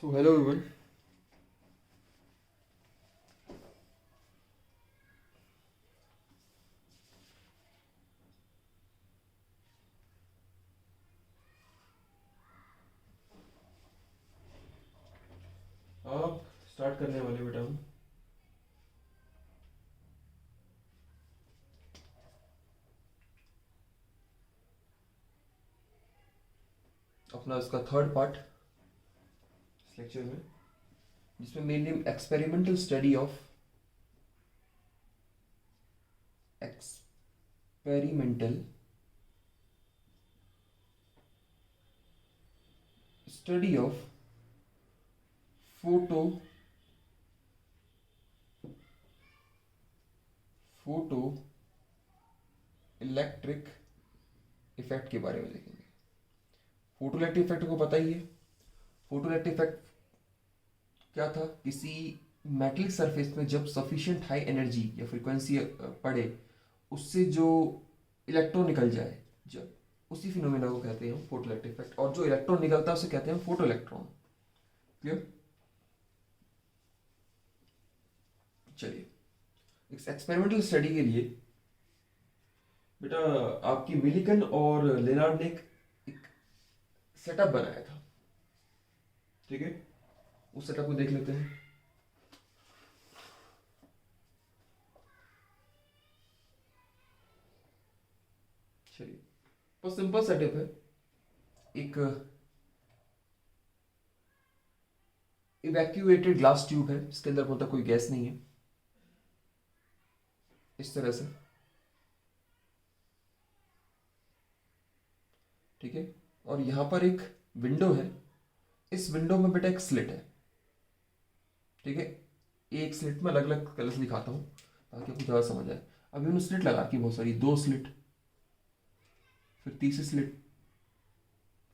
So hello everyone. आप start करने वाले बेटा हम अपना इसका थर्ड पार्ट इस लेक्चर में, जिसमें मेनली हम experimental study of experimental study of photo photo electric effect के बारे में देखेंगे। फोटो इलेक्ट्रिक इफेक्ट को पता ही है। फोटो इलेक्ट्रिक इफेक्ट क्या था? किसी मेटलिक सरफेस में जब सफिशिएंट हाई एनर्जी या फ्रीक्वेंसी पड़े, उससे जो इलेक्ट्रॉन निकल जाए, जब उसी फिनोमेना को कहते हैं फोटो इलेक्ट्रिक इफेक्ट। और जो इलेक्ट्रॉन निकलता है उसे कहते हैं फोटो इलेक्ट्रॉन। क्लियर? चलिए, इस एक्सपेरिमेंटल स्टडी के लिए बेटा आपकी मिलिकन और लेनार्ड ने एक सेटअप बनाया था। ठीक है, उस सेटअप को देख लेते हैं। चलिए, बहुत सिंपल सेटअप है। एक इवैक्यूएटेड ग्लास ट्यूब है, इसके अंदर मतलब कोई गैस नहीं है, इस तरह से। ठीक है, और यहां पर एक विंडो है। इस विंडो में बेटा एक स्लिट है। ठीक है, एक स्लिट में अलग अलग कलर्स दिखाता हूं ताकि आपको ज़्यादा समझ आए। अभी उन्होंने स्लिट लगा रखी बहुत सारी, दो स्लिट, फिर तीसरी स्लिट,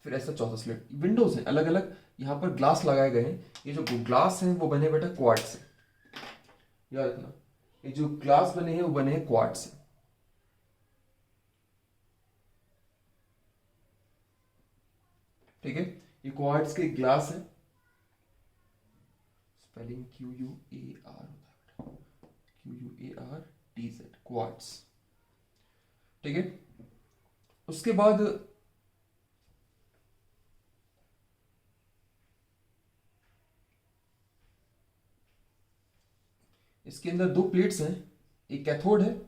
फिर ऐसा चौथा स्लिट। विंडोज हैं अलग अलग, यहाँ पर ग्लास लगाए गए हैं। ये जो ग्लास हैं वो बने बेटा क्वार्ट्ज से, याद रखना। ये जो ग्लास बने हैं वो बने हैं क्वार्ट्ज से। ठीक है, ये क्वार्ट्ज के ग्लास है। स्पेलिंग QUAR होता है बेटा, QUARTZ, क्वार्ट्ज। ठीक है, उसके बाद इसके अंदर दो प्लेट्स हैं, एक कैथोड है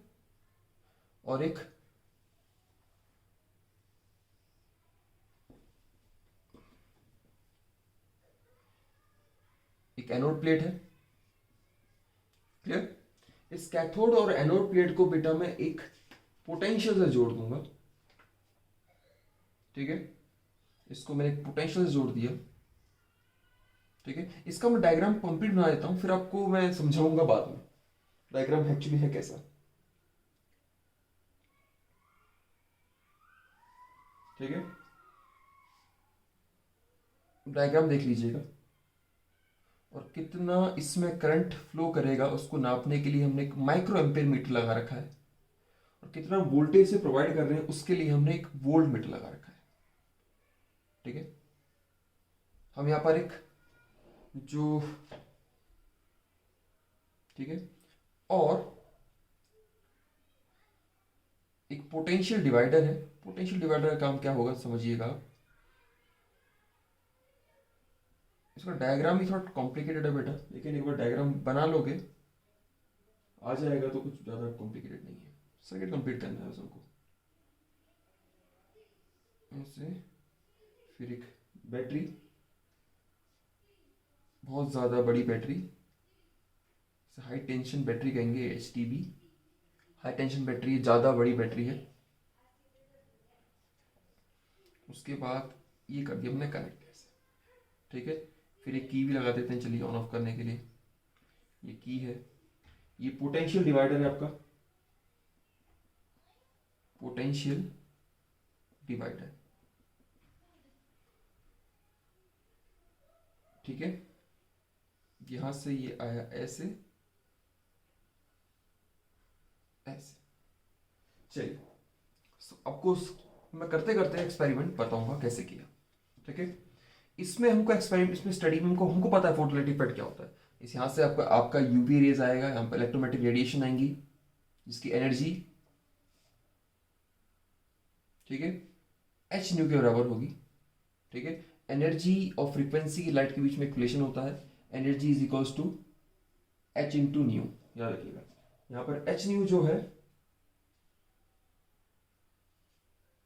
और एक एनोड प्लेट है। क्लियर? इस कैथोड और एनोड प्लेट को बेटा मैं एक पोटेंशियल से जोड़ दूंगा। ठीक है, इसको मैंने एक पोटेंशियल से जोड़ दिया। ठीक है, इसका मैं डायग्राम कंप्लीट बना देता हूं, फिर आपको मैं समझाऊंगा बाद में डायग्राम एक्चुअली है कैसा। ठीक है, डायग्राम देख लीजिएगा। और कितना इसमें करंट फ्लो करेगा उसको नापने के लिए हमने एक माइक्रो एम्पेयर मीटर लगा रखा है, और कितना वोल्टेज से प्रोवाइड कर रहे हैं उसके लिए हमने एक वोल्ट मीटर लगा रखा है। ठीक है, हम यहां पर एक जो, ठीक है, और एक पोटेंशियल डिवाइडर है। पोटेंशियल डिवाइडर का काम क्या होगा समझिएगा। इसका डायग्राम ही थोड़ा कॉम्प्लिकेटेड है बेटा, लेकिन एक बार डायग्राम बना लोगे आ जाएगा तो कुछ ज़्यादा कॉम्प्लिकेटेड नहीं है। सर्किट कंप्लीट करना है बस हमको। ऐसे, फिर एक बैटरी, बहुत ज़्यादा बड़ी बैटरी, हाई टेंशन बैटरी कहेंगे, HTB। हाई टेंशन बैटरी ज़्यादा बड़ी बैटरी है। उसके बाद ये कर दिया हमने कनेक्ट ऐसे। ठीक है, फिर एक की भी लगा देते हैं, चलिए ऑन ऑफ करने के लिए। ये की है, ये पोटेंशियल डिवाइडर है आपका, पोटेंशियल डिवाइडर। ठीक है, यहां से ये आया ऐसे ऐसे। चलिए, आपको मैं करते करते एक्सपेरिमेंट बताऊंगा कैसे किया। ठीक है, इसमें हमको एक्सपेरिमेंट, इसमें स्टडी में हमको पता है फोटोइलेक्ट्रिक इफेक्ट क्या होता है। इस यहाँ से आपका आपका यूवी रेज आएगा, यहाँ पर इलेक्ट्रोमैग्नेटिक रेडिएशन आएंगी जिसकी एनर्जी, ठीक है, एच न्यू के बराबर होगी, ठीक है। एनर्जी और फ्रीक्वेंसी की लाइट के बीच में इक्वेशन होता है, energy is equals to H into nu, याद रखिएगा। यहाँ पर एच न्यू जो है,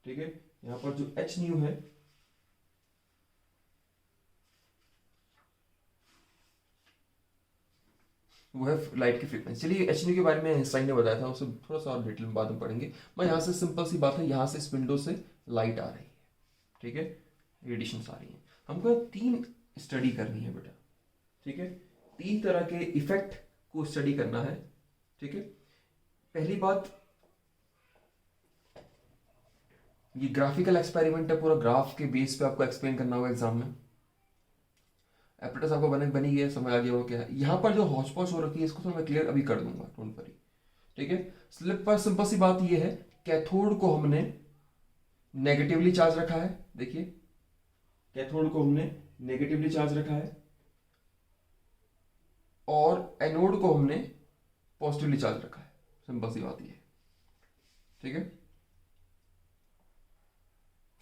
ठीक है, यहाँ पर जो एच न्यू है वो है लाइट की फ्रीक्वेंसी। चलिए एच न्यू के बारे में साइन ने बताया था, उसे थोड़ा सा और डिटेल में बाद में पढ़ेंगे। मैं यहाँ से सिंपल सी बात है, यहाँ से इस विंडो से लाइट आ रही है, ठीक है, रेडिएशन आ रही है। हमको 3 स्टडी करनी है बेटा, ठीक है, 3 तरह के इफेक्ट को स्टडी करना है, ठीक है। पहली बात, ये ग्राफिकल एक्सपेरिमेंट है, पूरा ग्राफ के बेस पे आपको एक्सप्लेन करना होगा एग्जाम में। एपरेटस आपको बनी गया, समझ आ गया वो क्या है। यहाँ पर जो हॉच पॉच हो रखी है इसको तो मैं क्लियर अभी कर दूंगा, डोंट वरी, ठीक है। स्लिप पर सिंपल सी बात ये है, कैथोड को हमने नेगेटिवली चार्ज रखा है, देखिए कैथोड को हमने नेगेटिवली चार्ज रखा है और एनोड को हमने पॉजिटिवली चार्ज रखा है, सिंपल सी बात ये है, ठीक है।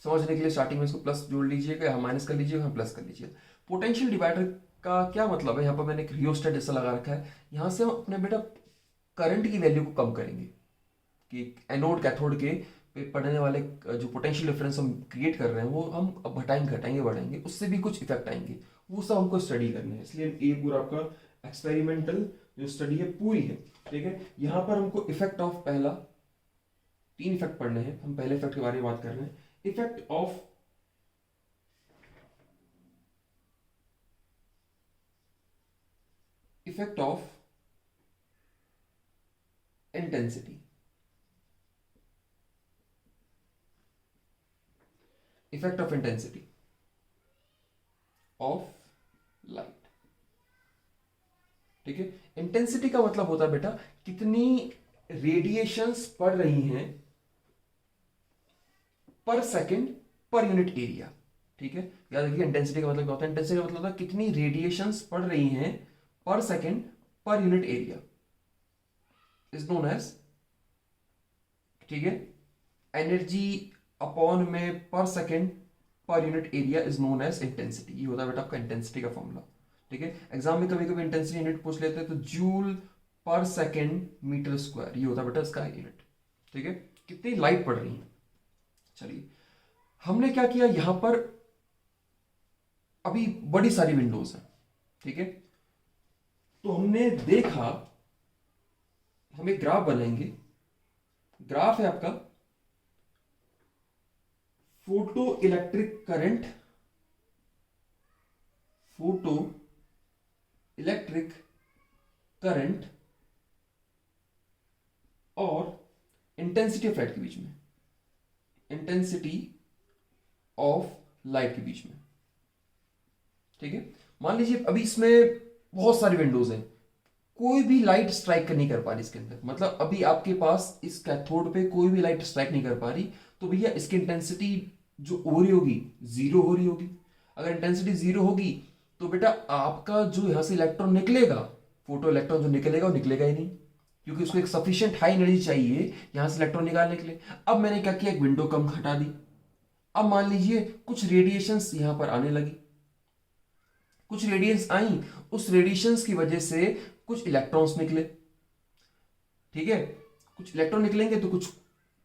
समझने के लिए स्टार्टिंग में इसको प्लस जोड़ लीजिएगा, यहाँ माइनस कर लीजिएगा, यहाँ प्लस कर लीजिएगा। पोटेंशियल डिवाइडर का क्या मतलब है, यहाँ पर मैंने एक रियोस्टेट जैसा लगा रखा है, यहाँ से हम अपने बेटा करंट की वैल्यू को कम करेंगे कि एनोड कैथोड के पे पड़ने वाले जो पोटेंशियल डिफरेंस हम क्रिएट कर रहे हैं वो हम अब घटाएंगे घटाएंगे बढ़ाएंगे, उससे भी कुछ इफेक्ट आएंगे, वो सब हमको स्टडी करना है। इसलिए ये पूरा आपका एक्सपेरिमेंटल जो स्टडी है पूरी है, ठीक है। यहाँ पर हमको इफेक्ट ऑफ पहला 3 इफेक्ट पढ़ने हैं, हम पहले इफेक्ट के बारे में बात कर रहे हैं। Effect of intensity, effect of intensity of light, ठीक है। इंटेंसिटी का मतलब होता है बेटा कितनी रेडिएशंस पड़ रही हैं per second per unit area, ठीक है। याद रखिए इंटेंसिटी का मतलब क्या होता है, इंटेंसिटी का मतलब होता है कितनी रेडिएशंस पड़ रही हैं per second per unit area, is known as, ठीक है, एनर्जी अपॉन में per second per unit area is known as intensity. ये होता है बेटा आपका इंटेंसिटी का फॉर्मूला, ठीक है। एग्जाम में कभी कभी इंटेंसिटी यूनिट पूछ लेते हैं तो जूल पर सेकंड मीटर स्क्वायर, ये होता है बेटा इसका यूनिट, ठीक है, कितनी लाइट पड़ रही है। चलिए हमने क्या किया, यहां पर अभी बड़ी सारी विंडोज हैं, ठीक है, तो हमने देखा हम एक ग्राफ बनाएंगे। ग्राफ है आपका photo electric current, photo electric current और इंटेंसिटी ऑफ लाइट के बीच में, इंटेंसिटी ऑफ लाइट के बीच में, ठीक है। मान लीजिए अभी इसमें बहुत सारी विंडोज हैं, कोई भी लाइट स्ट्राइक नहीं कर पा रही इसके अंदर, मतलब अभी आपके पास इस कैथोड पे कोई भी लाइट स्ट्राइक नहीं कर पा रही, तो भैया इसकी इंटेंसिटी जो हो रही होगी 0 हो रही होगी। अगर इंटेंसिटी 0 होगी तो बेटा आपका जो यहां से इलेक्ट्रॉन निकलेगा, फोटो इलेक्ट्रॉन जो निकलेगा वो निकलेगा ही नहीं, क्योंकि उसको एक सफिशिएंट हाई एनर्जी चाहिए यहां से इलेक्ट्रॉन निकालने के लिए। अब मैंने क्या किया, एक विंडो कम हटा दी। अब मान लीजिए कुछ रेडिएशंस यहां पर आने लगी, कुछ रेडिएशंस आई, उस रेडिएशंस की वजह से कुछ इलेक्ट्रॉन्स निकले, ठीक है। कुछ इलेक्ट्रॉन निकलेंगे तो कुछ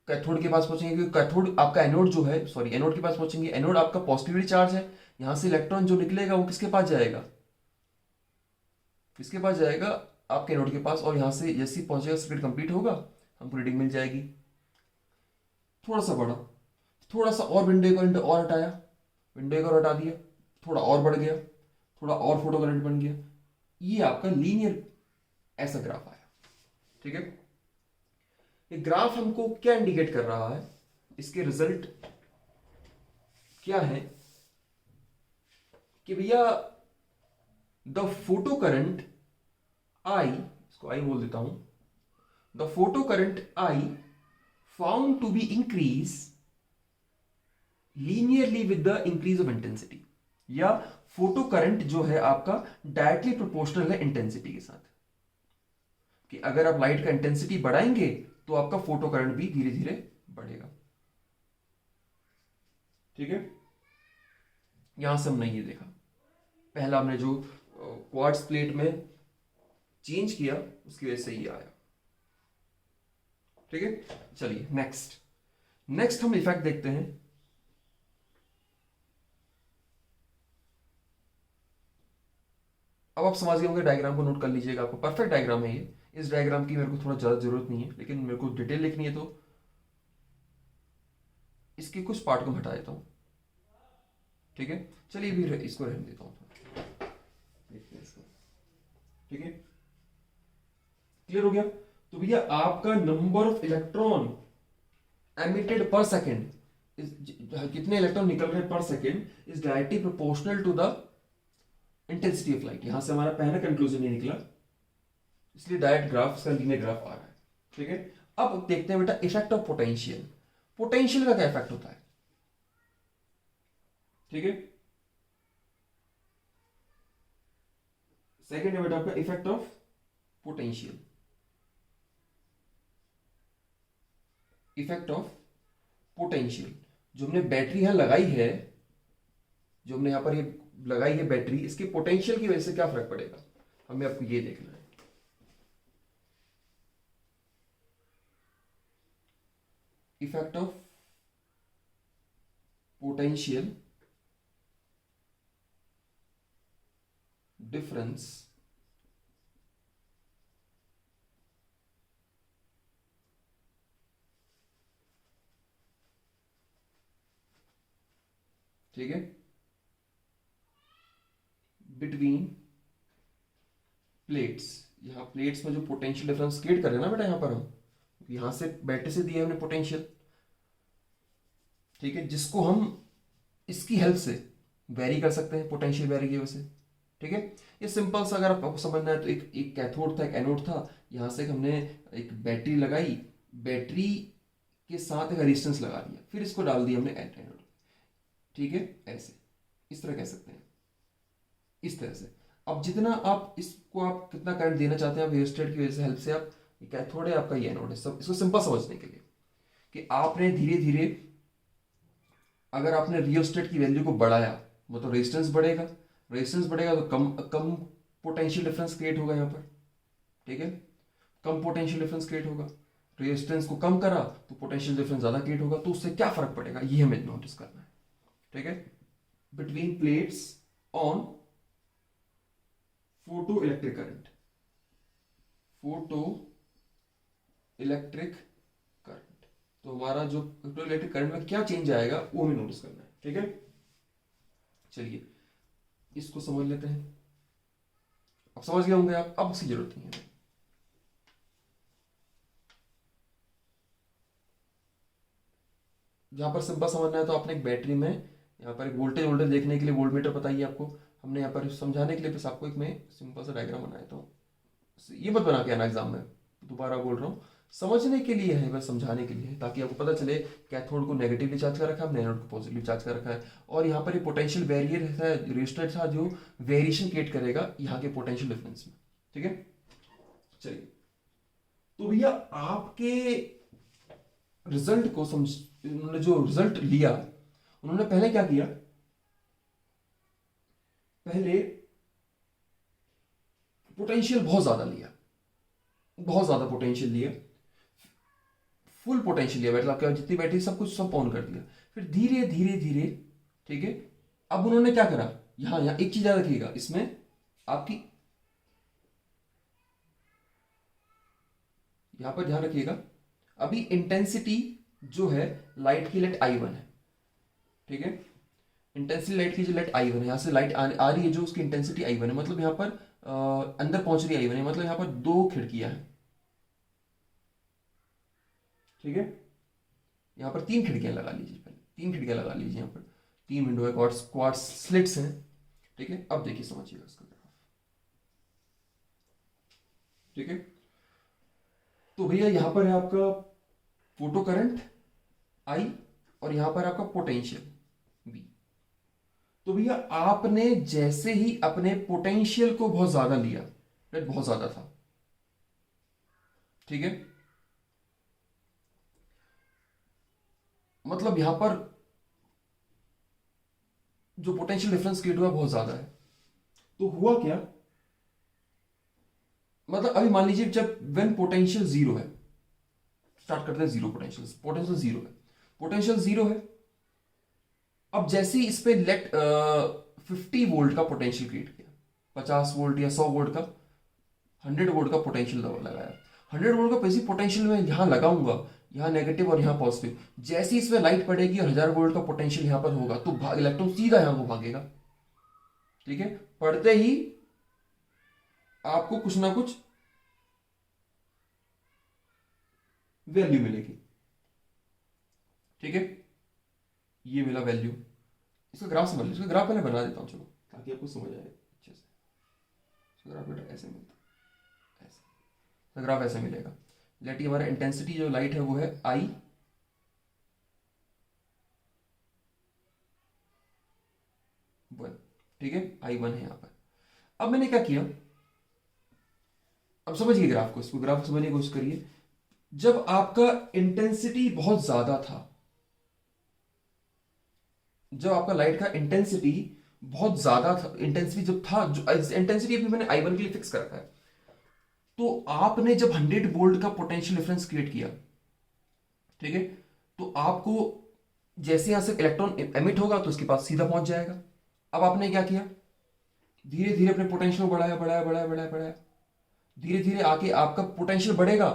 कैथोड के पास पहुंचेंगे, क्योंकि कैथोड आपका एनोड जो है, सॉरी एनोड के पास पहुंचेंगे। एनोड आपका पॉजिटिवली चार्ज है, यहां से इलेक्ट्रॉन जो निकलेगा वो किसके पास जाएगा, किसके पास जाएगा, आपके एनोड के पास। और यहां से जैसे ही पहुंचेगा सर्किट कंप्लीट होगा, हमको रीडिंग मिल जाएगी। थोड़ा सा बढ़ा, थोड़ा सा और विंडो और हटाया, विंडो एक और हटा दिया, थोड़ा और बढ़ गया, थोड़ा और फोटो करंट बन गया, ये आपका लीनियर ऐसा ग्राफ आया, ठीक है। ये ग्राफ हमको क्या इंडिकेट कर रहा है, इसके रिजल्ट क्या है कि भैया द फोटो करंट आई, इसको आई बोल देता हूं, the photo current I found to be increase linearly with the increase of intensity. या फोटो करंट जो है आपका डायरेक्टली प्रोपोर्शनल है इंटेंसिटी के साथ, कि अगर आप लाइट का इंटेंसिटी बढ़ाएंगे तो आपका फोटो करंट भी धीरे धीरे बढ़ेगा। ठीक है, यहां से हमने ये देखा, पहला हमने जो क्वार्ट्ज प्लेट में चेंज किया उसकी वजह से ये आया। ठीक है, चलिए नेक्स्ट नेक्स्ट हम इफेक्ट देखते हैं। अब आप समझ गए होंगे, डायग्राम को नोट कर लीजिएगा, आपको परफेक्ट डायग्राम है ये। इस डायग्राम की मेरे को थोड़ा ज़्यादा जरूरत नहीं है, लेकिन मेरे को डिटेल लिखनी है तो इसके कुछ पार्ट को हटा देता हूँ। ठीक है, चलिए भी इसको रहने देता हूँ, देखते हैं इसको। ठीक है, क्लियर हो गया। तो भैया आपका number of electron emitted per second, कितने इलेक्ट्रॉन निकल रहे हैं per second, is directly proportional to the intensity of light. यहां से हमारा पहला कंक्लूजन ये निकला, इसलिए डायरेक्ट ग्राफ, इसका लीनियर ग्राफ आ रहा है। ठीक है, अब देखते हैं बेटा इफेक्ट ऑफ पोटेंशियल। पोटेंशियल का क्या इफेक्ट होता है? ठीक है, सेकेंड है बेटा आपका effect of potential. Effect of potential, जो हमने बैटरी यहां लगाई है, जो हमने यहां पर ये लगाई है बैटरी, इसके पोटेंशियल की वजह से क्या फर्क पड़ेगा, हमें आपको ये देखना है। इफेक्ट ऑफ पोटेंशियल डिफरेंस ठीक है, बिटवीन प्लेट्स। यहां प्लेट्स में जो पोटेंशियल डिफरेंस क्रिएट कर रहे हैं ना बेटा, यहां पर हम यहां से बैटरी से दिया हमने पोटेंशियल, ठीक है, जिसको हम इसकी हेल्प से वेरी कर सकते हैं, पोटेंशियल वेरी की वजह से। ठीक है, ये सिंपल सा अगर आपको समझना है तो एक कैथोड था, एक एनोड था, यहां से हमने एक बैटरी लगाई, बैटरी के साथ एक रेजिस्टेंस लगा दिया, फिर इसको डाल दिया हमने एनोड। ठीक है, ऐसे इस तरह कह सकते हैं, इस तरह से। अब जितना आप इसको आप कितना करंट देना चाहते हैं, आप रियोस्टेट की वजह से हेल्प से आप, कैथोड है आपका, ये एनोड है। सब इसको सिंपल समझने के लिए कि आपने धीरे धीरे अगर आपने रियोस्टेट की वैल्यू को बढ़ाया, मतलब रेजिस्टेंस बढ़ेगा, रेजिस्टेंस बढ़ेगा तो कम कम पोटेंशियल डिफरेंस क्रिएट होगा यहाँ पर। ठीक है, कम पोटेंशियल डिफरेंस क्रिएट होगा, रेजिस्टेंस को कम करा तो पोटेंशियल डिफरेंस ज्यादा क्रिएट होगा, तो उससे क्या फर्क पड़ेगा ये हमें नोटिस करना है। ठीक है, between plates on photo electric current, photo electric current, तो हमारा जो फोटो इलेक्ट्रिक करंट में क्या चेंज आएगा वो हमें नोटिस करना है। ठीक है, चलिए इसको समझ लेते हैं। अब समझ गए होंगे आप, अब उसकी जरूरत नहीं है। जहां पर सिंपल समझना है तो आपने एक बैटरी में यहाँ पर एक वोल्टेज वोल्टेज देखने के लिए वोल्टमीटर बताइए आपको, हमने यहाँ पर समझाने के लिए बस आपको एक मैं सिंपल सा डायग्राम बनाया था। ये मत बना के आना एग्जाम में, दोबारा बोल रहा हूँ, समझने के लिए है, बस समझाने के लिए है, ताकि आपको पता चले कैथोड को नेगेटिवली चार्ज कर रखा है, हमने एनोड को पॉजिटिवली चार्ज कर रखा है, और यहाँ पर ये पोटेंशियल बैरियर है, रेजिस्टर था जो वेरिएशन क्रिएट करेगा यहाँ के पोटेंशियल डिफरेंस में। ठीक है, चलिए तो भैया आपके रिजल्ट को समझ, उन्होंने जो रिजल्ट लिया, उन्होंने पहले क्या किया, पहले पोटेंशियल बहुत ज्यादा लिया, बहुत ज्यादा पोटेंशियल लिया, फुल पोटेंशियल लिया, मतलब क्या जितनी बैटरी सब कुछ सब ऑन कर दिया, फिर धीरे धीरे धीरे, ठीक है, अब उन्होंने क्या करा, यहां यहां एक चीज याद रखिएगा इसमें आपकी, यहां पर ध्यान रखिएगा, अभी इंटेंसिटी जो है लाइट की, लाइट I1 है। ठीक है, इंटेंसिटी लाइट की जो लाइट I1 है, यहां से लाइट आ रही है, जो उसकी इंटेंसिटी I1 है, मतलब यहां पर अंदर पहुंच रही I1 है, मतलब यहां पर दो खिड़कियां हैं। ठीक है, यहां पर तीन खिड़कियां लगा लीजिए, पहले तीन खिड़कियां लगा लीजिए, यहां पर तीन विंडो है, क्वार्ट्स स्लिट्स हैं। ठीक है, अब देखिए समझिएगा इसका ग्राफ। ठीक है, तो भैया यहां पर है आपका फोटो करंट I, और यहां पर आपका पोटेंशियल V। तो भैया आपने जैसे ही अपने पोटेंशियल को बहुत ज्यादा लिया, बहुत ज्यादा था, ठीक है, मतलब यहां पर जो पोटेंशियल डिफरेंस क्रिएट हुआ बहुत ज्यादा है, तो हुआ क्या, मतलब अभी मान लीजिए जब व्हेन पोटेंशियल जीरो है, स्टार्ट करते हैं जीरो, पोटेंशियल पोटेंशियल जीरो है, पोटेंशियल जीरो है, अब जैसे ही इस पे लेट 50 वोल्ट का पोटेंशियल क्रिएट किया, 50 वोल्ट या 100 वोल्ट का, 100 वोल्ट का पोटेंशियल लगाया, 100 वोल्ट का पैसिव पोटेंशियल में यहां लगाऊंगा, यहाँ नेगेटिव और यहाँ पॉजिटिव, जैसे ही इसमें लाइट पड़ेगी और 1000 वोल्ट का पोटेंशियल यहां पर होगा तो इलेक्ट्रॉन सीधा यहां को भागेगा, ठीक है, पढ़ते ही आपको कुछ ना कुछ वैल्यू मिलेगी, ठीक है, ये मिला वैल्यू, इसका ग्राफ समझ लो, इसका ग्राफ पहले बना देता हूं चलो ताकि आपको समझ आए अच्छे से, इसका ग्राफ बेटा ऐसे मिलता है, ऐसे, इसका ग्राफ ऐसे मिलेगा, लेट हमारा इंटेंसिटी जो लाइट है वो है आई, वन, ठीक है, आई वन है यहां पर। अब मैंने क्या किया, अब समझिए ग्राफ को, इसको ग्राफ समझने की कोशिश करिए, जब आपका इंटेंसिटी बहुत ज्यादा था, जब आपका लाइट का इंटेंसिटी बहुत ज्यादा था, इंटेंसिटी जब था, जो इंटेंसिटी अभी मैंने आई वन के लिए फिक्स कर रखा है, तो आपने जब 100 वोल्ट का पोटेंशियल डिफरेंस क्रिएट किया, ठीक है, तो आपको जैसे यहां से इलेक्ट्रॉन एमिट होगा तो उसके पास सीधा पहुंच जाएगा। अब आपने क्या किया, धीरे धीरे अपने पोटेंशियल को बढ़ाया बढ़ाया बढ़ाया बढ़ाया बढ़ाया, धीरे धीरे आके आपका पोटेंशियल बढ़ेगा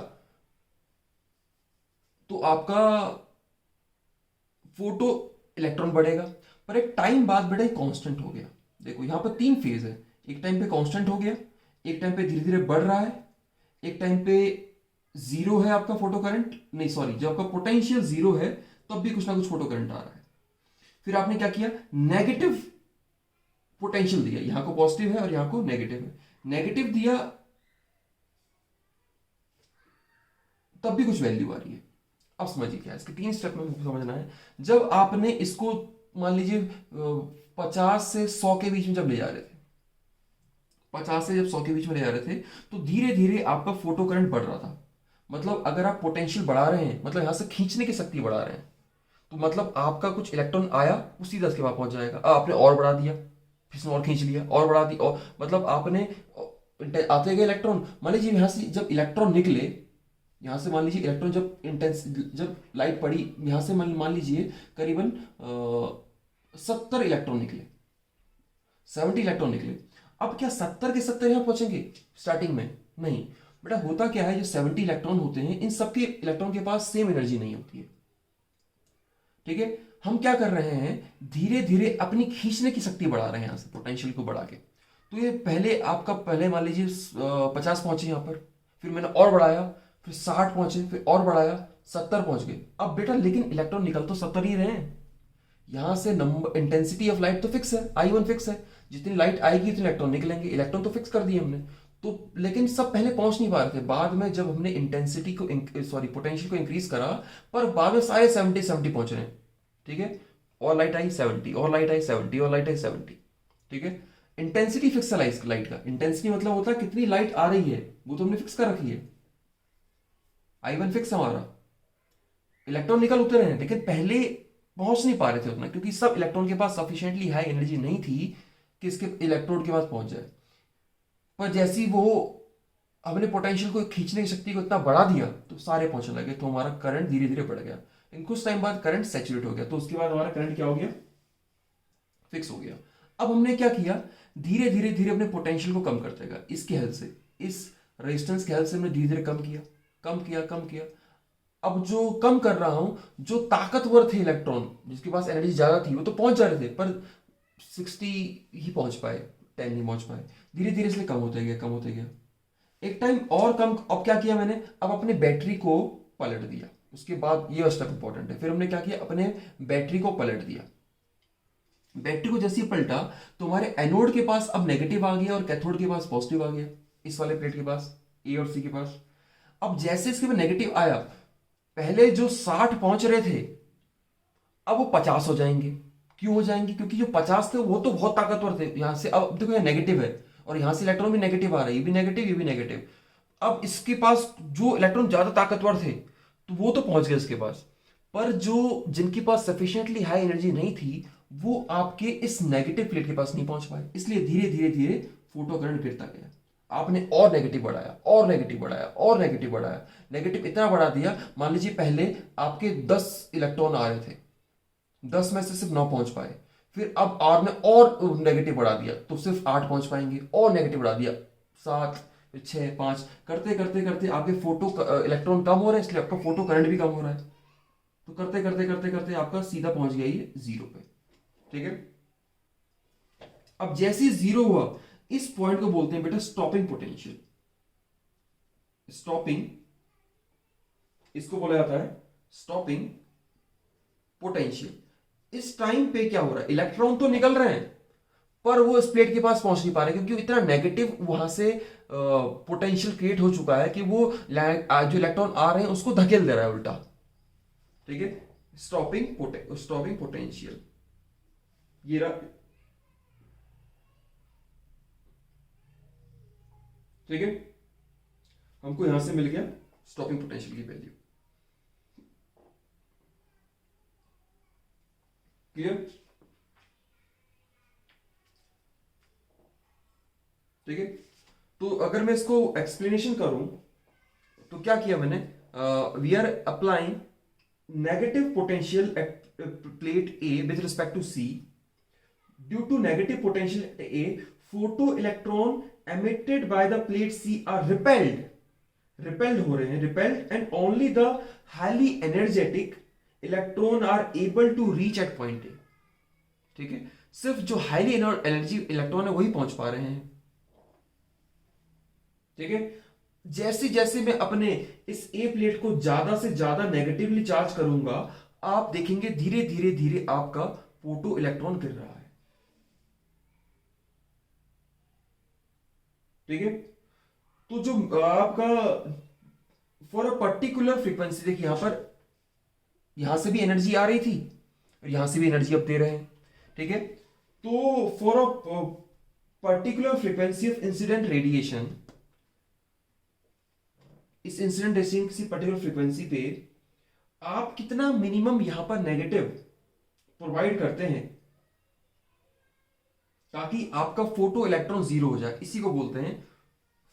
तो आपका फोटो इलेक्ट्रॉन बढ़ेगा, पर एक टाइम बाद बेटा कांस्टेंट हो गया। देखो यहां पर 3 फेज है, एक टाइम पे कांस्टेंट हो गया, एक टाइम पे धीरे धीरे बढ़ रहा है, एक टाइम पे जीरो है आपका फोटो करंट, नहीं सॉरी, जब आपका पोटेंशियल जीरो है तब भी कुछ ना कुछ फोटो करंट आ रहा है। फिर आपने क्या किया, नेगेटिव पोटेंशियल दिया, यहां को पॉजिटिव है और यहां को नेगेटिव है, नेगेटिव दिया तब भी कुछ वैल्यू आ रही है। अब समझिए क्या है, इसके 3 स्टेप में समझना है। जब आपने इसको मान लीजिए 50 से 100 के बीच में जब ले जा रहे थे, 50 से जब 100 के बीच में ले जा रहे थे, तो धीरे धीरे आपका फोटो करंट बढ़ रहा था। मतलब अगर आप पोटेंशियल बढ़ा रहे हैं, मतलब यहां से खींचने की शक्ति बढ़ा रहे हैं, तो मतलब आपका कुछ इलेक्ट्रॉन आया वो सीधा इसके बाद पहुंच जाएगा। अब आपने और बढ़ा दिया, फिर से और खींच लिया, और बढ़ा दिया, और मतलब आपने आते गए इलेक्ट्रॉन, मान लीजिए यहां से जब इलेक्ट्रॉन निकले, यहां से मान लीजिए इलेक्ट्रॉन जब लाइट पड़ी यहां से मान लीजिए करीबन 70 इलेक्ट्रॉन निकले, 70 इलेक्ट्रॉन निकले। अब क्या 70 के 70 यहां पहुंचेंगे स्टार्टिंग में? नहीं बेटा, होता क्या है, जो 70 इलेक्ट्रॉन होते हैं इन सबके इलेक्ट्रॉन के पास सेम एनर्जी नहीं होती है, ठीक है। हम क्या कर रहे हैं, धीरे धीरे अपनी खींचने की शक्ति बढ़ा रहे हैं यहां से पोटेंशियल को बढ़ा के। तो ये पहले आपका, पहले मान लीजिए 50 पहुंचे यहां पर, फिर मैंने और बढ़ाया, फिर 60 पहुंचे, फिर और बढ़ाया, 70 पहुंच गए। अब बेटा लेकिन इलेक्ट्रॉन निकल तो 70 ही रहे हैं, यहां से नंबर इंटेंसिटी ऑफ लाइट तो फिक्स है, आई वन फिक्स है, जितनी लाइट आएगी उतने इलेक्ट्रॉन निकलेंगे, इलेक्ट्रॉन तो फिक्स कर दिए हमने। तो लेकिन सब पहले पहुंच नहीं पा रहे थे, बाद में जब हमने इंटेंसिटी को सॉरी पोटेंशियल को इंक्रीज करा, पर बाद में सारे 70 पहुंच रहे हैं, ठीक है। और लाइट आई 70, और लाइट आई 70, और लाइट आई 70, ठीक है। इंटेंसिटी फिक्स है लाइट का, इंटेंसिटी मतलब होता है कितनी लाइट आ रही है, वो तो हमने फिक्स कर रखी है, आई वन फिक्स हमारा, इलेक्ट्रॉन निकल उतरे हैं, लेकिन पहले पहुंच नहीं पा रहे थे उतना, क्योंकि सब इलेक्ट्रॉन के पास सफिशिएंटली हाई एनर्जी नहीं थी कि इसके इलेक्ट्रोड के पास पहुंच जाए। पर जैसी वो हमने पोटेंशियल को खींचने की शक्ति को इतना बढ़ा दिया तो सारे पहुंचने लगे, तो हमारा करंट धीरे धीरे बढ़ गया। इन कुछ टाइम बाद करंट सैचुरेट हो गया, तो उसके बाद हमारा करंट क्या हो गया, फिक्स हो गया। अब हमने क्या किया, धीरे धीरे धीरे अपने पोटेंशियल को कम करते गए, इसकी हेल्प से, इस रेजिस्टेंस की हेल्प से हमने धीरे धीरे कम किया, कम किया, कम किया। अब जो कम कर रहा हूं, जो ताकतवर थे इलेक्ट्रॉन, जिसके पास एनर्जी ज्यादा थी, वो तो पहुंच जा रहे थे, पर 60 ही पहुंच पाए, 10 नहीं पहुंच पाए, धीरे धीरे इसलिए कम होते गया, कम होते गया। एक टाइम और कम, अब क्या किया मैंने, अब अपने बैटरी को पलट दिया। उसके बाद ये स्टेप इंपॉर्टेंट है, फिर हमने क्या किया, अपने बैटरी को पलट दिया। बैटरी को जैसे ही पलटा तो हमारे एनोड के पास अब नेगेटिव आ गया और कैथोड के पास पॉजिटिव आ गया, इस वाले प्लेट के पास, ए और सी के पास। अब जैसे इसके में नेगेटिव आया, पहले जो 60 पहुंच रहे थे अब वो 50 हो जाएंगे, क्यों हो जाएंगे? क्योंकि जो 50 थे वो तो बहुत ताकतवर थे। यहां से अब देखो, ये नेगेटिव है और यहां से इलेक्ट्रॉन भी नेगेटिव आ रहा है, ये भी नेगेटिव, ये भी नेगेटिव। अब इसके पास जो इलेक्ट्रॉन ज्यादा ताकतवर थे तो वो तो पहुंच गए इसके पास, पर जो जिनके पास सफिशिएंटली हाई एनर्जी नहीं थी वो आपके इस नेगेटिव प्लेट के पास नहीं पहुंच पाए। इसलिए धीरे धीरे धीरे फोटो करंट गिरता गया। आपने और नेगेटिव बढ़ाया और नेगेटिव बढ़ाया और नेगेटिव बढ़ाया, नेगेटिव इतना बढ़ा दिया, मान लीजिए पहले आपके 10 इलेक्ट्रॉन आ रहे थे, 10 में से सिर्फ 9 पहुंच पाए। फिर अब आर ने और नेगेटिव बढ़ा दिया तो सिर्फ 8 पहुंच पाएंगे, और नेगेटिव बढ़ा दिया 7, 6, 5, करते करते करते आपके फोटो इलेक्ट्रॉन कम हो रहे हैं, इसलिए आपका फोटो करंट भी कम हो रहा है। तो करते करते करते करते आपका सीधा पहुंच गया ये 0 पे। ठीक है, अब जैसे ही 0 हुआ इस पॉइंट को बोलते हैं बेटा स्टॉपिंग पोटेंशियल। स्टॉपिंग, इसको बोला जाता है स्टॉपिंग पोटेंशियल। इस टाइम पे क्या हो रहा है, इलेक्ट्रॉन तो निकल रहे हैं पर वो इस प्लेट के पास पहुंच नहीं पा रहे, क्योंकि इतना नेगेटिव वहां से पोटेंशियल क्रिएट हो चुका है कि वो जो इलेक्ट्रॉन आ रहे हैं उसको धकेल दे रहा है उल्टा। ठीक है, स्टॉपिंग पोटेंशियल ये रहा। ठीक है, हमको यहां से मिल गया स्टॉपिंग पोटेंशियल की वैल्यू। क्लियर? ठीक है, तो अगर मैं इसको एक्सप्लेनेशन करूं तो क्या किया मैंने, we are applying negative potential at plate A with respect to C. Due to negative potential at A, photo electron emitted by the plate C are repelled हो रहे हैं, repelled, and only the highly energetic electron are able to reach at point A। ठीक है, सिर्फ जो highly energy electron है वही पहुंच पा रहे हैं। ठीक है, जैसे जैसे मैं अपने इस ए प्लेट को ज्यादा से ज्यादा नेगेटिवली चार्ज करूंगा, आप देखेंगे धीरे धीरे धीरे आपका फोटो इलेक्ट्रॉन गिर रहा है। ठीक है, तो जो आपका फॉर अ पर्टिकुलर फ्रीक्वेंसी, देखिए यहां से भी एनर्जी आ रही थी और यहां से भी एनर्जी अब दे रहे हैं। ठीक है, तो for a particular frequency of incident radiation, इस इंसिडेंट रेडिएशन किसी पर्टिकुलर फ्रीक्वेंसी पे आप कितना मिनिमम यहां पर नेगेटिव प्रोवाइड करते हैं ताकि आपका फोटो इलेक्ट्रॉन 0 हो जाए, इसी को बोलते हैं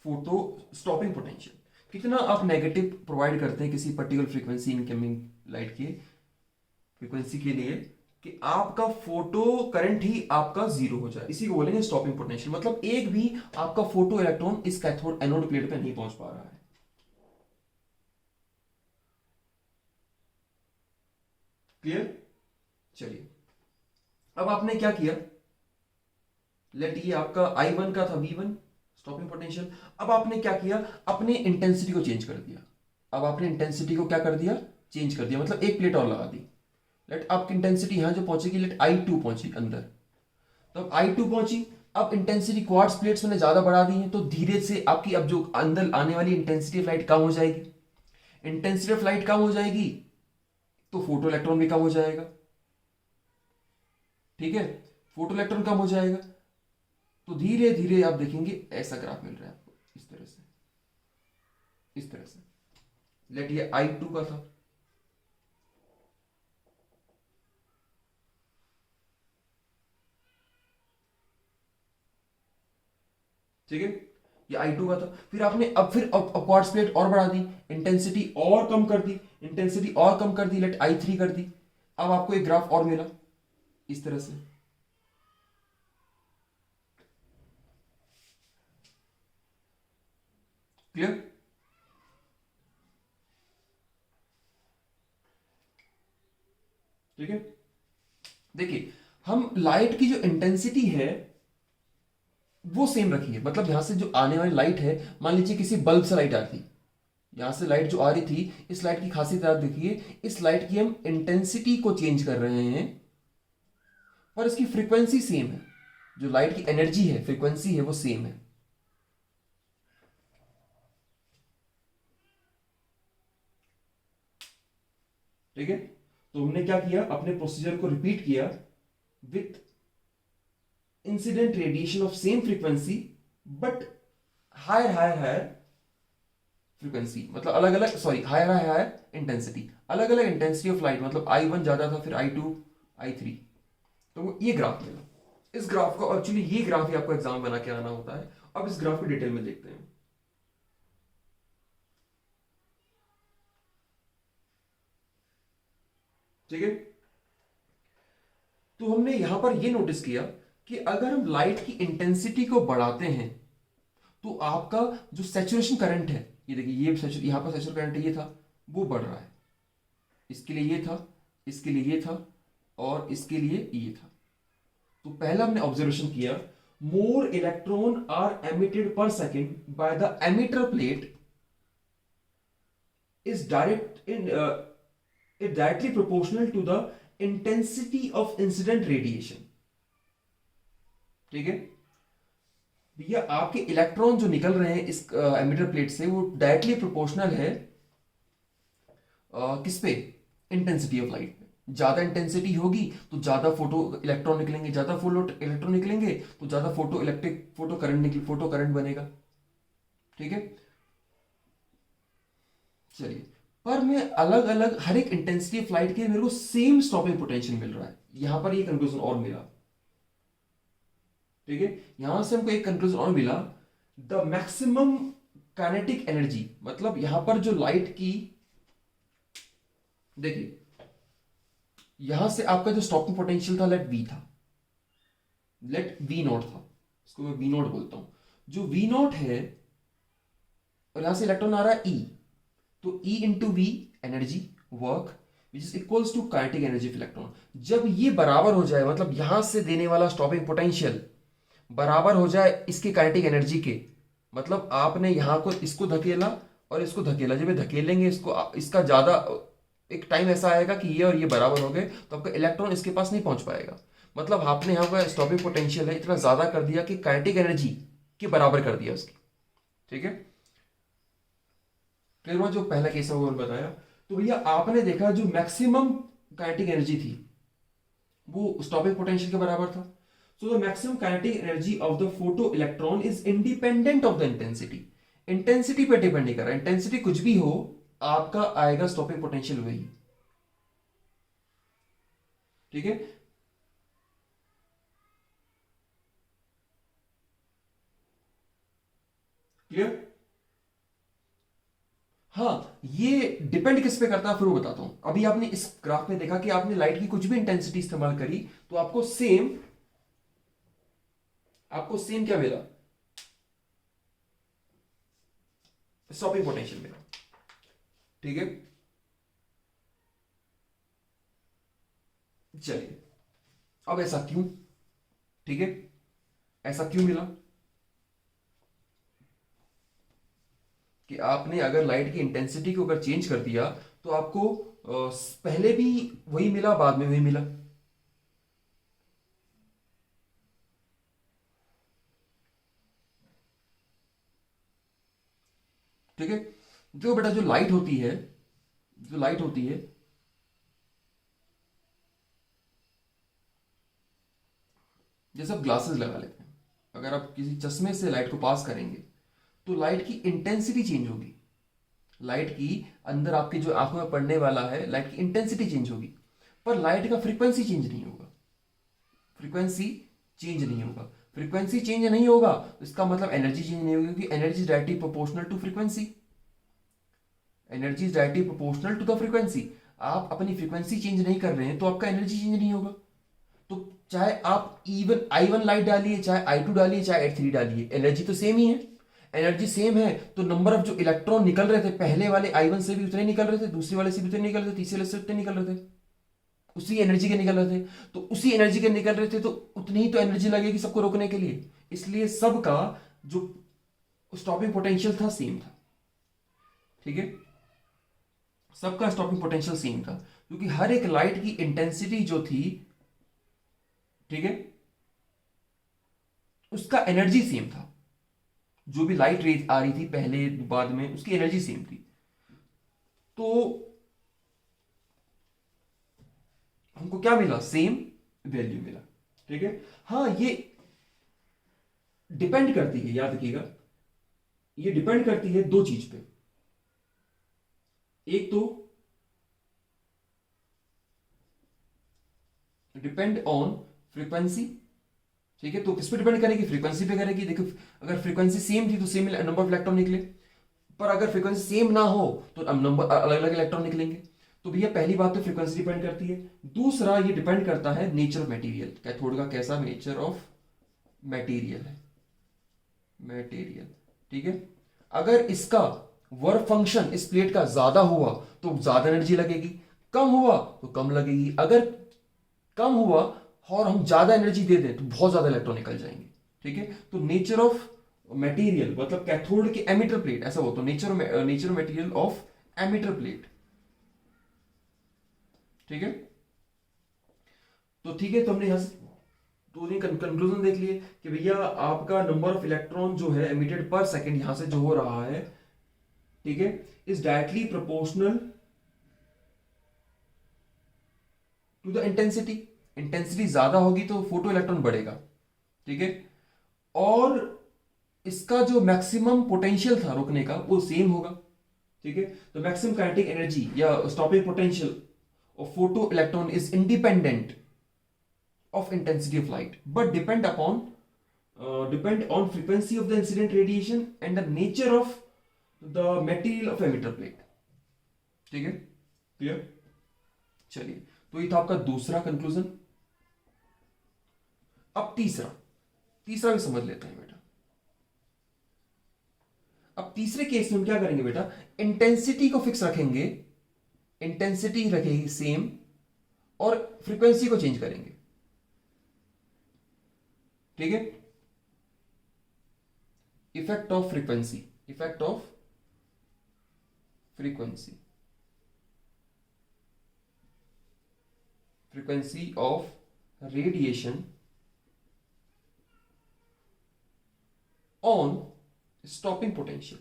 फोटो स्टॉपिंग पोटेंशियल। कितना आप नेगेटिव प्रोवाइड करते हैं किसी पर्टिकुलर फ्रीक्वेंसी, इनकमिंग लाइट की फ्रीक्वेंसी के लिए, कि आपका फोटो करंट ही आपका 0 हो जाए, इसी को बोलेंगे स्टॉपिंग पोटेंशियल। मतलब एक भी आपका फोटो इलेक्ट्रॉन इस कैथोड एनोड प्लेट पे नहीं पहुंच पा रहा है। क्लियर? चलिए, अब आपने क्या किया, लेट ये आपका I1 का था V1 स्टॉपिंग पोटेंशियल। अब आपने क्या किया, अपने इंटेंसिटी को चेंज कर दिया। अब आपने इंटेंसिटी को क्या कर दिया, चेंज कर दिया, मतलब एक प्लेट और लगा दी। लेट आपकी इंटेंसिटी यहां जो पहुंचेगी, लेट I2 पहुंची अंदर, तो अब I2 पहुंची। अब इंटेंसिटी क्वार्ट्ज प्लेट्स मैंने ज्यादा बढ़ा दी है, तो धीरे से आपकी अब जो अंदर आने वाली इंटेंसिटी ऑफ लाइट कम हो जाएगी। इंटेंसिटी ऑफ लाइट कम हो जाएगी तो फोटो इलेक्ट्रॉन भी कम हो जाएगा। ठीक है, फोटो इलेक्ट्रॉन कम हो जाएगा तो धीरे धीरे आप देखेंगे ऐसा ग्राफ मिल रहा है आपको, इस तरह से, इस तरह से। लेट ये I2 का था, ठीक है, ये I2 का था। फिर आपने फिर क्वार्ट्ज प्लेट और बढ़ा दी, इंटेंसिटी और कम कर दी, इंटेंसिटी और कम कर दी, लेट I3 कर दी। अब आपको एक ग्राफ और मिला इस तरह से। क्लियर? ठीक है, देखिए हम लाइट की जो इंटेंसिटी है वो सेम रखी है। मतलब यहां से जो आने वाली लाइट है, मान लीजिए किसी बल्ब से लाइट आती, यहां से लाइट जो आ रही थी, इस लाइट की खासियत आप देखिए, इस लाइट की हम इंटेंसिटी को चेंज कर रहे हैं पर इसकी फ्रीक्वेंसी सेम है। जो लाइट की एनर्जी है, फ्रीक्वेंसी है, वो सेम है। ठीक है, तो हमने क्या किया, अपने प्रोसीजर को रिपीट किया with incident radiation of same frequency but higher frequency, मतलब अलग अलग, सॉरी, हायर इंटेंसिटी, अलग अलग इंटेंसिटी ऑफ लाइट, मतलब I1 ज्यादा था, फिर I2, I3, तो ये ग्राफ मिला। इस ग्राफ को एक्चुअली, ये ग्राफ ही आपको एग्जाम बना के आना होता है। अब इस ग्राफ को डिटेल में देखते हैं। ठीक है, तो हमने यहां पर ये नोटिस किया कि अगर हम लाइट की इंटेंसिटी को बढ़ाते हैं तो आपका जो सैचुरेशन करंट है, ये देखिए, ये यहां पर सैचुरेशन करंट ये था, वो बढ़ रहा है, इसके लिए ये था, इसके लिए ये था, और इसके लिए ये था। तो पहला हमने ऑब्जर्वेशन किया, more electron are emitted per second by the emitter plate is directly proportional to the intensity of incident radiation। ठीक है भैया, आपके इलेक्ट्रॉन जो निकल रहे हैं इस एमिटर प्लेट से, वो डायरेक्टली प्रोपोर्शनल है किस पे? इंटेंसिटी ऑफ लाइट पे। ज्यादा इंटेंसिटी होगी तो ज्यादा फोटो इलेक्ट्रॉन निकलेंगे, ज्यादा फोटो इलेक्ट्रॉन निकलेंगे तो ज्यादा फोटो करंट बनेगा। ठीक है, चलिए, पर मैं अलग अलग हर एक इंटेंसिटी ऑफ लाइट के मेरे को सेम स्टॉपिंग पोटेंशियल मिल रहा है। यहां पर ये कंक्लूजन और मिला। ठीक है, यहां से हमको एक कंक्लूजन और मिला, द मैक्सिमम काइनेटिक एनर्जी, मतलब यहां पर जो लाइट की, देखिए यहां से आपका जो स्टॉपिंग पोटेंशियल था, लेट वी था, लेट वी नॉट था, इसको मैं वी नॉट बोलता हूं। जो वी नॉट है, और यहां से इलेक्ट्रॉन आ रहा है ई, तो E into V energy work which is equals to kinetic energy of electron. जब ये बराबर हो जाए, मतलब यहां से देने वाला स्टॉपिंग पोटेंशियल बराबर हो जाए इसके काइनेटिक एनर्जी के, मतलब आपने यहां को इसको धकेला और इसको धकेला, जब ये धकेलेंगे इसको, इसका ज्यादा एक टाइम ऐसा आएगा कि ये और ये बराबर हो गए, तो आपका इलेक्ट्रॉन इसके पास नहीं पहुंच पाएगा। मतलब आपने यहाँ का स्टॉपिंग पोटेंशियल है इतना ज्यादा कर दिया कि काइनेटिक एनर्जी के बराबर कर दिया उसकी। ठीक है, फिर वो जो पहला केस है वो बताया, तो भैया आपने देखा जो मैक्सिमम काइनेटिक एनर्जी थी वो स्टॉपिंग पोटेंशियल के बराबर था। So the maximum kinetic energy of the photo electron is independent of the intensity. Intensity पे डिपेंड नहीं कर रहा, इंटेंसिटी कुछ भी हो, आपका आएगा स्टॉपिंग पोटेंशियल वही। ठीक है, क्लियर? हाँ, ये डिपेंड किस पे करता है फिर वो बताता हूं। अभी आपने इस ग्राफ में देखा कि आपने लाइट की कुछ भी इंटेंसिटी इस्तेमाल करी तो आपको सेम क्या मिला? स्टॉपिंग पोटेंशियल मिला। ठीक है, चलिए, अब ऐसा क्यों? ठीक है, ऐसा क्यों मिला कि आपने अगर लाइट की इंटेंसिटी को अगर चेंज कर दिया तो आपको पहले भी वही मिला, बाद में वही मिला। ठीक है, जो बेटा जो लाइट होती है, जो लाइट होती है, जैसे आप ग्लासेस लगा लेते हैं, अगर आप किसी चश्मे से लाइट को पास करेंगे तो लाइट की इंटेंसिटी चेंज होगी। लाइट की अंदर आपकी जो आंखों में पड़ने वाला है, लाइट की इंटेंसिटी चेंज होगी, पर लाइट का फ्रीक्वेंसी चेंज नहीं होगा। फ्रीक्वेंसी चेंज नहीं होगा, फ्रीक्वेंसी चेंज नहीं होगा तो इसका मतलब एनर्जी चेंज नहीं होगी, क्योंकि energy is directly proportional to frequency. Energy is directly proportional to the frequency. आप अपनी फ्रीक्वेंसी चेंज नहीं कर रहे हैं तो आपका एनर्जी चेंज नहीं होगा। तो चाहे आप इवन I1 लाइट डालिए, चाहे I2 डालिए, चाहे I3 डालिए, एनर्जी तो सेम ही है। एनर्जी सेम है तो नंबर ऑफ जो इलेक्ट्रॉन निकल रहे थे, पहले वाले I1 से भी उतने निकल रहे थे, दूसरे वाले से भी उतने निकल रहे थे, तीसरे वाले से उतने निकल रहे थे, उसी एनर्जी के निकल रहे थे। तो उसी एनर्जी के निकल रहे थे तो उतनी ही तो एनर्जी लगेगी सबको रोकने के लिए, इसलिए सबका जो स्टॉपिंग पोटेंशियल था सेम था। ठीक है, सबका स्टॉपिंग पोटेंशियल सेम था, क्योंकि हर एक लाइट की इंटेंसिटी जो थी, ठीक है, उसका एनर्जी सेम था। जो भी लाइट रे आ रही थी पहले बाद में, उसकी एनर्जी सेम थी। तो हमको क्या मिला? सेम वैल्यू मिला। ठीक है। हाँ, ये डिपेंड करती है, याद रखिएगा, ये डिपेंड करती है दो चीज पे। एक तो डिपेंड ऑन फ्रीक्वेंसी, ठीक है। तो किस पे डिपेंड करेगी? फ्रीक्वेंसी पे करेगी। देखो, अगर फ्रीक्वेंसी सेम थी तो सेम नंबर ऑफ इलेक्ट्रॉन निकले, पर अगर फ्रीक्वेंसी सेम ना हो तो अब नंबर अलग अलग इलेक्ट्रॉन निकलेंगे। तो भैया पहली बात तो फ्रीक्वेंसी डिपेंड करती है। दूसरा ये डिपेंड करता है नेचर ऑफ मटेरियल, कैथोड का कैसा नेचर ऑफ मटेरियल है, मटेरियल, ठीक है। अगर इसका वर्क फंक्शन इस प्लेट का ज्यादा हुआ तो ज्यादा एनर्जी लगेगी, कम हुआ तो कम लगेगी। अगर कम हुआ और हम ज्यादा एनर्जी दे दें तो बहुत ज्यादा इलेक्ट्रॉन निकल जाएंगे, ठीक है। तो नेचर ऑफ मटेरियल मतलब कैथोड के एमिटर प्लेट, ऐसा हो तो nature material of emitter plate, ठीक है। तो ठीक है, तो हमने यहां से दो दिन कंक्लूजन देख लिए कि भैया आपका नंबर ऑफ इलेक्ट्रॉन जो है एमिटेड पर सेकंड यहां से जो हो रहा है, ठीक है, is directly proportional to the intensity. Intensity ज्यादा होगी तो फोटो इलेक्ट्रॉन बढ़ेगा, ठीक है। और इसका जो मैक्सिमम पोटेंशियल था रुकने का वो सेम होगा, ठीक है। तो मैक्सिमम काइनेटिक एनर्जी या stopping potential of photo electron is independent of intensity of light but depend on frequency of the incident radiation and the nature of the material of emitter plate, ठीक है, clear. चलिए, तो ये था आपका दूसरा conclusion. अब तीसरा भी समझ लेते हैं बेटा। अब तीसरे केस में हम क्या करेंगे बेटा, इंटेंसिटी को फिक्स रखेंगे, इंटेंसिटी रखेगी सेम और फ्रीक्वेंसी को चेंज करेंगे, ठीक है। Effect of frequency frequency of radiation on stopping potential.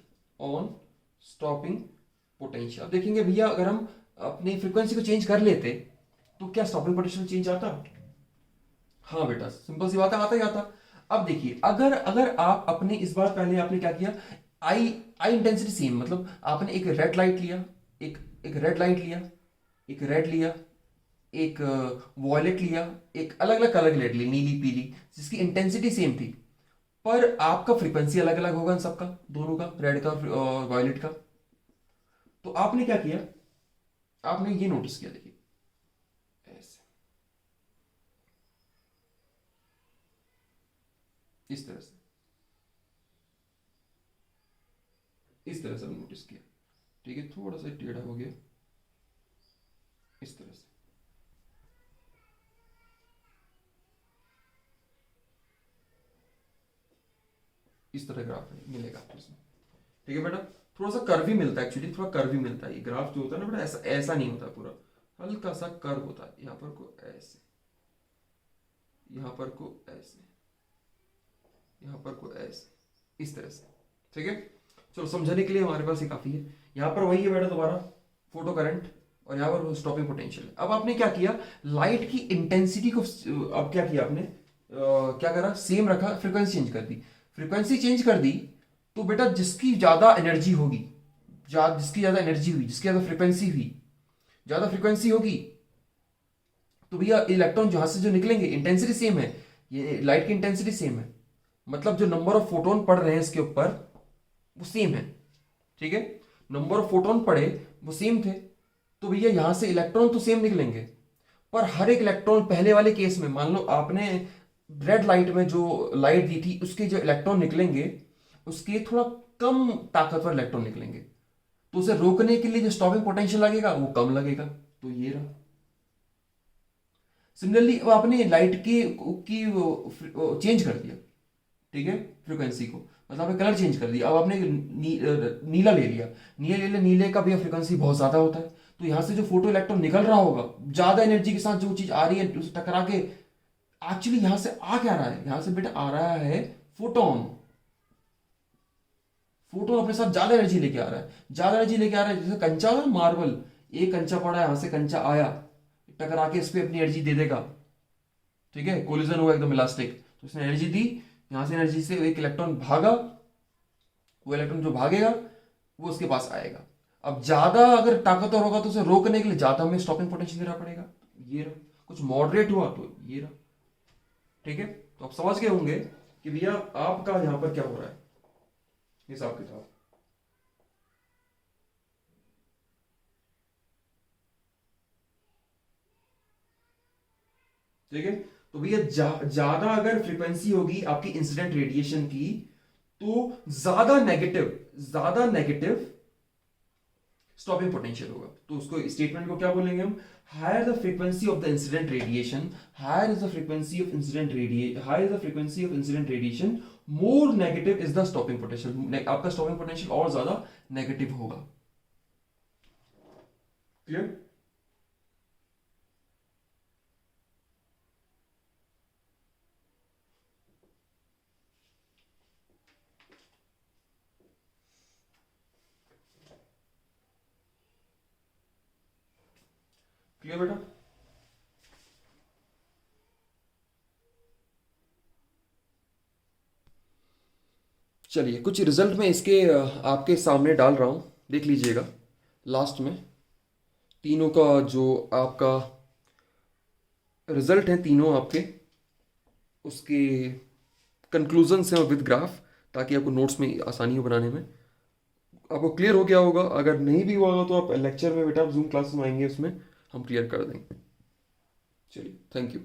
अब देखेंगे भैया अगर हम अपनी फ्रीक्वेंसी को चेंज कर लेते तो क्या स्टॉपिंग पोटेंशियल चेंज आता? हाँ बेटा, सिंपल सी बात है, आता ही आता। अब देखिए, अगर आप अपने इस बार पहले आपने क्या किया, आई इंटेंसिटी सेम, मतलब आपने एक रेड लाइट लिया, एक रेड लाइट लिया, एक रेड लिया, एक वॉयलेट लिया, एक अलग अलग कलर की लाइट ली, नीली पीली, जिसकी इंटेंसिटी सेम थी, पर आपका फ्रीक्वेंसी अलग अलग होगा इन सबका, दोनों का, रेड का और वॉयलेट का। तो आपने क्या किया, आपने ये नोटिस किया, देखिए ऐसे, इस तरह से नोटिस किया, ठीक है। थोड़ा सा टेढ़ा हो गया, इस तरह से, इस तरह ग्राफ मिलेगा आपको इसमें, ठीक है बेटा। थोड़ा सा कर्व ही मिलता है, एक्चुअली थोड़ा कर्व ही मिलता है। ये ग्राफ जो होता है ना बेटा, ऐसा नहीं होता पूरा, हल्का सा कर्व होता है। यहाँ पर को ऐसे, यहाँ पर को ऐसे, यहाँ पर को ऐसे, इस तरह से, ठीक है। चलो, समझने के लिए हमारे पास ये काफी है। यहाँ पर वही है बेटा, दोबारा फोटो करंट, और यहाँ पर स्टॉपिंग पोटेंशियल। अब आपने क्या किया, लाइट की इंटेंसिटी को, अब क्या किया आपने, क्या करा, सेम रखा, फ्रीक्वेंसी चेंज कर दी। फ्रीक्वेंसी चेंज कर दी तो बेटा जिसकी ज्यादा एनर्जी होगी, जिसकी ज्यादा एनर्जी हुई, जिसकी ज्यादा फ्रीक्वेंसी हुई, ज्यादा फ्रीक्वेंसी होगी, तो भैया इलेक्ट्रॉन जहां से जो निकलेंगे, इंटेंसिटी सेम है, ये लाइट की इंटेंसिटी सेम है, मतलब जो नंबर ऑफ फोटोन पड़ रहे हैं इसके ऊपर वो सेम है, ठीक है। नंबर ऑफ फोटोन पड़े वो सेम थे, तो भैया यहां से इलेक्ट्रॉन तो सेम निकलेंगे, पर हर एक इलेक्ट्रॉन, पहले वाले केस में मान लो आपने रेड लाइट में जो लाइट दी थी, उसके जो इलेक्ट्रॉन निकलेंगे उसके थोड़ा कम ताकतवर इलेक्ट्रॉन निकलेंगे, तो उसे रोकने के लिए जो स्टॉपिंग पोटेंशियल लगेगा वो कम लगेगा, तो ये रहा। सिमिलरली अब आपने लाइट की चेंज कर दिया, ठीक है, फ्रीक्वेंसी को, मतलब आपने कलर चेंज कर दिया। अब आपने नीला ले लिया, नीले का भी फ्रीक्वेंसी बहुत ज्यादा होता है, तो यहां से जो फोटो इलेक्ट्रॉन निकल रहा होगा ज्यादा एनर्जी के साथ, जो चीज आ रही है उसे टकरा के, एक्चुअली यहां से आ क्या रहा है, यहां से बेटा आ रहा है फोटोन अपने साथ ज्यादा एनर्जी लेके आ रहा है, जैसे कंचा हो, मार्बल, एक कंचा पड़ा है, यहां से कंचा आया, टकरा के इस पे अपनी एनर्जी दे देगा, ठीक है, कोलिजन हुआ एकदम इलास्टिक, तो इसने एनर्जी दी, यहां से एनर्जी से एक इलेक्ट्रॉन भागा, वो इलेक्ट्रॉन जो भागेगा वो उसके पास आएगा। अब ज्यादा अगर ताकतवर होगा तो उसे रोकने के लिए ज्यादा हमें स्टॉपिंग पोटेंशियल देना पड़ेगा, ये रहा। कुछ मॉडरेट हुआ तो ये रहा। ठीक है, तो आप समझ गए होंगे कि भैया आपका यहां पर क्या हो रहा है, हिसाब किताब। ठीक है, तो भैया ज्यादा अगर फ्रीक्वेंसी होगी आपकी इंसिडेंट रेडिएशन की, तो ज्यादा नेगेटिव स्टॉपिंग पोटेंशियल होगा। तो उसको स्टेटमेंट को क्या बोलेंगे हम, higher the frequency of the incident radiation, higher is the frequency of incident radiation, higher is the frequency of incident radiation, more negative is the stopping potential. आपका stopping potential और ज्यादा नेगेटिव होगा। Clear? Clear बेटा? चलिए, कुछ result में इसके आपके सामने डाल रहा हूं, देख लीजिएगा। लास्ट में तीनों का जो आपका रिजल्ट है, तीनों आपके उसके कंक्लूजन्स हैं विद ग्राफ, ताकि आपको नोट्स में आसानी हो बनाने में। आपको क्लियर हो गया होगा, अगर नहीं भी हुआ होगा तो आप लेक्चर में बेटा, जूम क्लासेस में आएंगे, उसमें हम क्लियर कर देंगे। चलिए, थैंक यू।